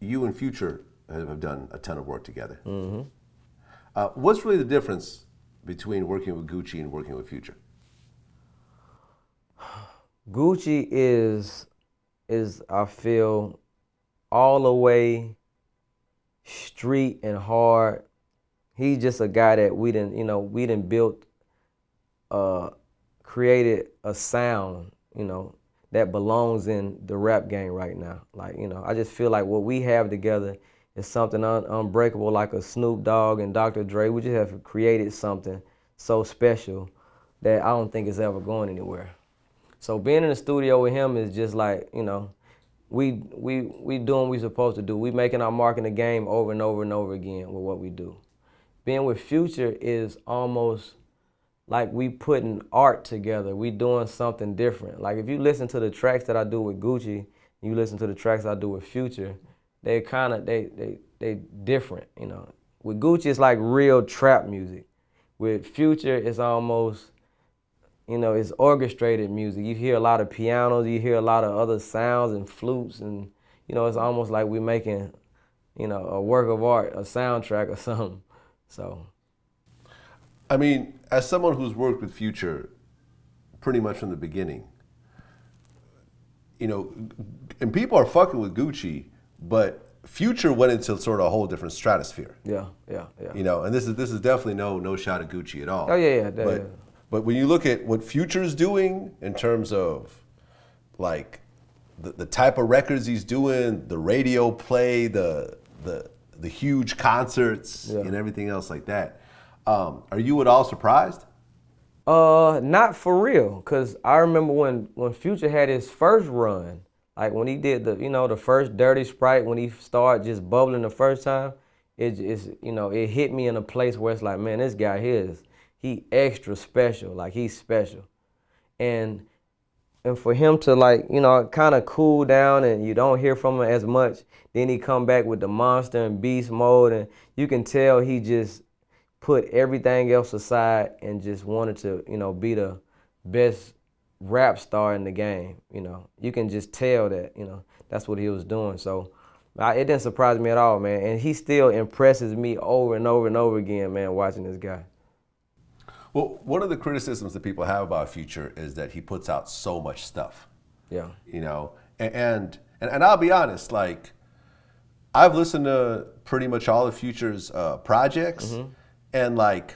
you and Future have done a ton of work together. Mm-hmm. What's really the difference between working with Gucci and working with Future? Gucci is I feel all the way street and hard. He's just a guy that we didn't built, created a sound, that belongs in the rap game right now. Like, I just feel like what we have together is something unbreakable, like a Snoop Dogg and Dr. Dre. We just have created something so special that I don't think it's ever going anywhere. So being in the studio with him is just like, we doing what we supposed to do. We making our mark in the game over and over and over again with what we do. Being with Future is almost like we putting art together. We doing something different. Like if you listen to the tracks that I do with Gucci, you listen to the tracks I do with Future, they different, With Gucci, it's like real trap music. With Future, it's almost, it's orchestrated music. You hear a lot of pianos, you hear a lot of other sounds and flutes, and, it's almost like we're making, a work of art, a soundtrack or something, so. I mean, as someone who's worked with Future pretty much from the beginning, and people are fucking with Gucci, but Future went into sort of a whole different stratosphere. Yeah. And this is definitely no shot at Gucci at all. Oh yeah. But when you look at what Future's doing in terms of like the type of records he's doing, the radio play, the huge concerts and everything else like that, are you at all surprised? Not for real, cause I remember when Future had his first run, like when he did the first Dirty Sprite, when he started just bubbling the first time, it hit me in a place where it's like, man, this guy here he extra special, like he's special, and for him to kind of cool down and you don't hear from him as much, then he come back with the monster and beast mode, and you can tell he just put everything else aside and just wanted to, be the best rap star in the game. You can just tell that, that's what he was doing. So it didn't surprise me at all, man. And he still impresses me over and over and over again, man, watching this guy. Well, one of the criticisms that people have about Future is that he puts out so much stuff. Yeah. And I'll be honest, like, I've listened to pretty much all of Future's projects, mm-hmm. and like,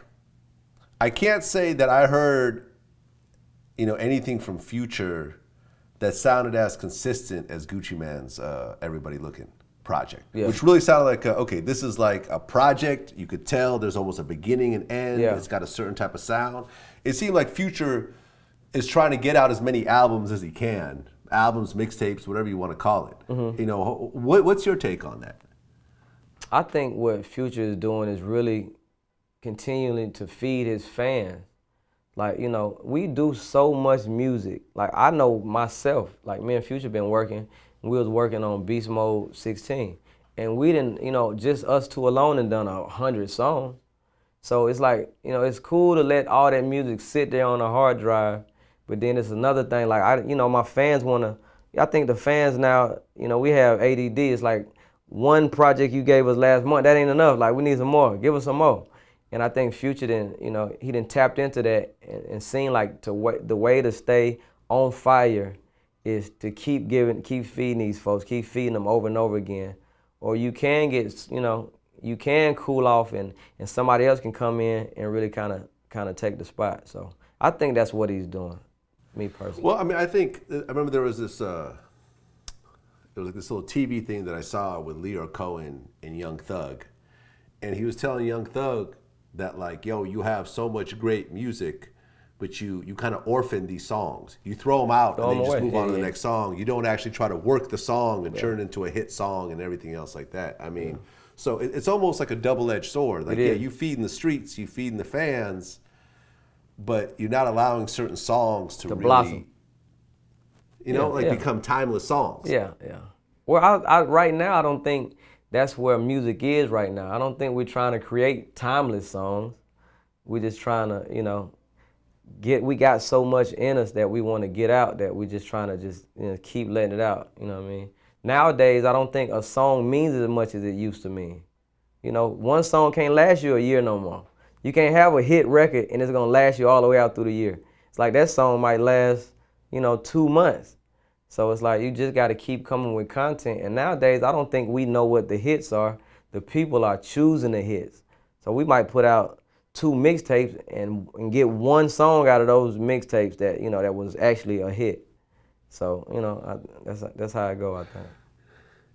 I can't say that I heard, anything from Future that sounded as consistent as Gucci Mane's Everybody Looking project, which really sounded like, okay, this is like a project. You could tell there's almost a beginning and end. Yeah. It's got a certain type of sound. It seemed like Future is trying to get out as many albums as he can. Albums, mixtapes, whatever you want to call it. Mm-hmm. What's your take on that? I think what Future is doing is really continuing to feed his fans. Like, we do so much music. Like, I know myself, like me and Future been working, we was working on Beast Mode 16. And we didn't, just us two alone and done 100 songs. So it's like, it's cool to let all that music sit there on a hard drive. But then it's another thing, like, my fans I think the fans now, we have ADD. It's like one project you gave us last month, that ain't enough. Like, we need some more, give us some more. And I think Future he didn't tapped into that and seen like the way to stay on fire is to keep feeding these folks, keep feeding them over and over again. Or you can get, you can cool off and somebody else can come in and really kind of take the spot. So I think that's what he's doing, me personally. Well, I mean, I remember there was this, it was like this little TV thing that I saw with Leo Cohen and Young Thug. And he was telling Young Thug that like, yo, you have so much great music, but you kind of orphan these songs. You throw them out and then you just move on to the next song. You don't actually try to work the song and turn it into a hit song and everything else like that. I mean, so it's almost like a double-edged sword. Like, you feeding the streets, you feeding the fans, but you're not allowing certain songs to really blossom. Become timeless songs. Yeah. Well, I right now, I don't think that's where music is right now. I don't think we're trying to create timeless songs. We're just trying to, we got so much in us that we want to get out that we're just trying to just keep letting it out. You know what I mean? Nowadays, I don't think a song means as much as it used to mean. You know, one song can't last you a year no more. You can't have a hit record and it's gonna last you all the way out through the year. It's like that song might last, 2 months. So it's like you just gotta keep coming with content. And nowadays, I don't think we know what the hits are. The people are choosing the hits. So we might put out 2 mixtapes and get one song out of those mixtapes that, that was actually a hit. So, that's how I go, I think.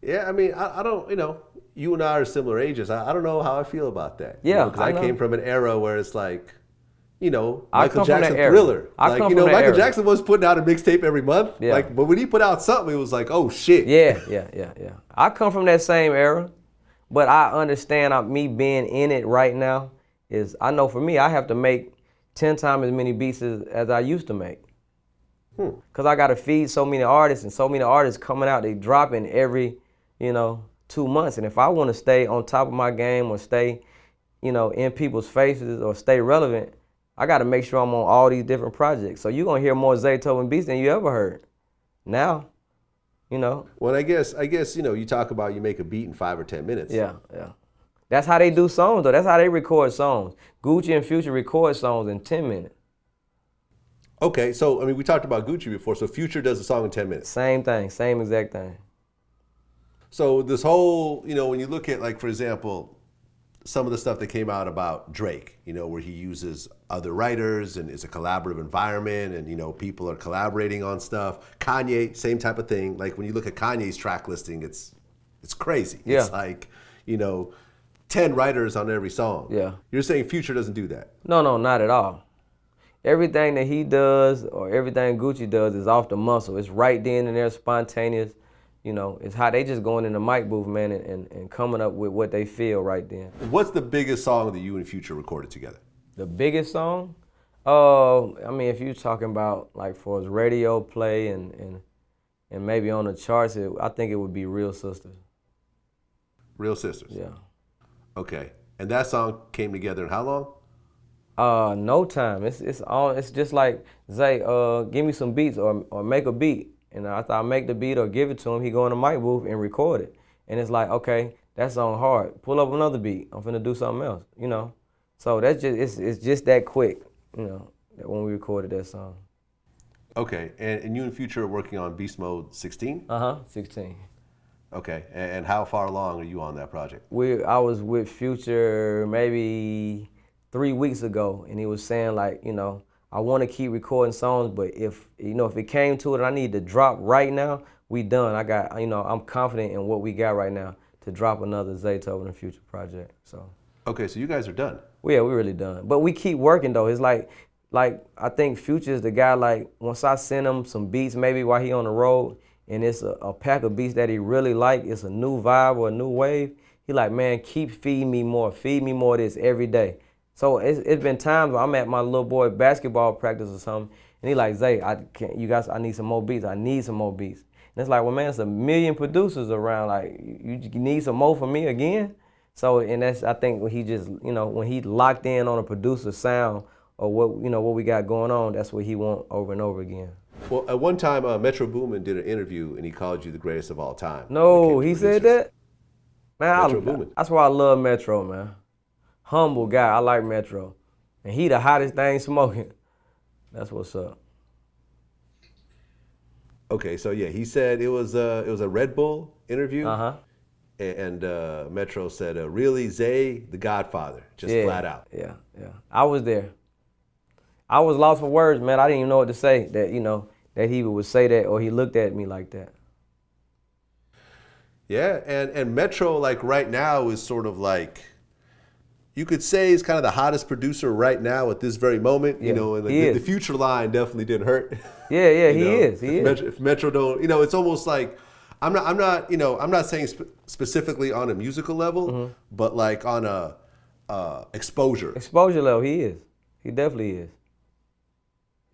Yeah, I mean, I don't, you and I are similar ages. I don't know how I feel about that. Yeah, because I came from an era where it's like, Michael from Jackson that era. Thriller. I come from that Michael era. Jackson was putting out a mixtape every month. Yeah. But when he put out something, it was like, oh shit. Yeah. I come from that same era, but I understand me being in it right now I know for me, I have to make 10 times as many beats as I used to make. Because I got to feed so many artists, and so many artists coming out, they dropping every, 2 months. And if I want to stay on top of my game or stay, in people's faces or stay relevant, I got to make sure I'm on all these different projects. So you're going to hear more Zaytoven beats than you ever heard. Now, Well, I guess, you talk about you make a beat in 5 or 10 minutes. Yeah. That's how they do songs, though. That's how they record songs. Gucci and Future record songs in 10 minutes. Okay, so, we talked about Gucci before, so Future does a song in 10 minutes. Same thing, same exact thing. So this whole, when you look at, like, for example, some of the stuff that came out about Drake, where he uses other writers and it's a collaborative environment and, people are collaborating on stuff. Kanye, same type of thing. Like, when you look at Kanye's track listing, it's crazy. Yeah. It's like, 10 writers on every song. Yeah. You're saying Future doesn't do that? No, not at all. Everything that he does or everything Gucci does is off the muscle. It's right then and there, spontaneous. It's how they just going in the mic booth, man, and coming up with what they feel right then. What's the biggest song that you and Future recorded together? The biggest song? If you're talking about like for his radio play and maybe on the charts, I think it would be Real Sisters. Real Sisters? Yeah. Okay. And that song came together in how long? No time. It's just like, Zay, give me some beats or make a beat. And after I make the beat or give it to him, he go in the mic booth and record it. And it's like, okay, that song hard. Pull up another beat. I'm finna do something else, So that's just it's just that quick, that when we recorded that song. Okay, and you and Future are working on Beast Mode 16? 16. Okay, and how far along are you on that project? I was with Future maybe 3 weeks ago, and he was saying like, I want to keep recording songs, but if it came to it, I need to drop right now. We done. I got, I'm confident in what we got right now to drop another Zaytoven and Future project. So. Okay, so you guys are done. Well, yeah, we're really done. But we keep working though. It's like I think Future is the guy. Like once I send him some beats, maybe while he on the road, and it's a pack of beats that he really like, it's a new vibe or a new wave. He like, man, keep feeding me more. Feed me more of this every day. So it's been times where I'm at my little boy basketball practice or something, and he like, Zay, I need some more beats. I need some more beats. And it's like, well, man, it's a million producers around. Like, you need some more for me again? So, and that's, I think, when he just, when he locked in on a producer sound or what we got going on, that's what he want over and over again. Well, at one time, Metro Boomin did an interview, and he called you the greatest of all time. No, he said that? Man, Metro Boomin. That's why I love Metro, man. Humble guy, I like Metro. And he the hottest thing smoking. That's what's up. Okay, so yeah, he said it was a Red Bull interview. And Metro said, really, Zay, the Godfather, just flat out. Yeah. I was there. I was lost for words, man. I didn't even know what to say that he would say that or he looked at me like that. Yeah, and Metro, like right now, is sort of like, you could say he's kind of the hottest producer right now at this very moment, Yeah, and the Future line definitely didn't hurt. Yeah, he is. If Metro don't, it's almost like, I'm not saying specifically on a musical level, but like on a exposure. Exposure level, he is. He definitely is.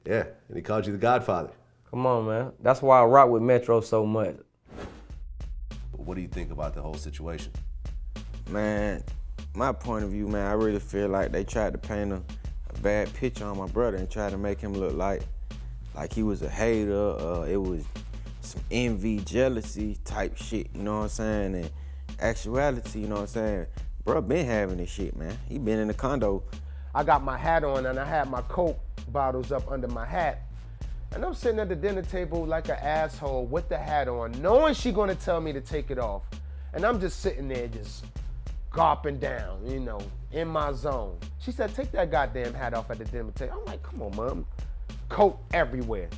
Yeah, and he called you the Godfather. Come on, man. That's why I rock with Metro so much. What do you think about the whole situation? Man, my point of view, man, I really feel like they tried to paint a bad picture on my brother and tried to make him look like he was a hater. It was some envy, jealousy type shit, you know what I'm saying? And actuality, you know what I'm saying? Bro been having this shit, man. He been in the condo. I got my hat on and I had my Coke bottles up under my hat. And I'm sitting at the dinner table like an asshole with the hat on, knowing she gonna tell me to take it off. And I'm just sitting there just gulping down, you know, in my zone. She said, take that goddamn hat off at the dinner table. I'm like, come on, Mom. Coke everywhere.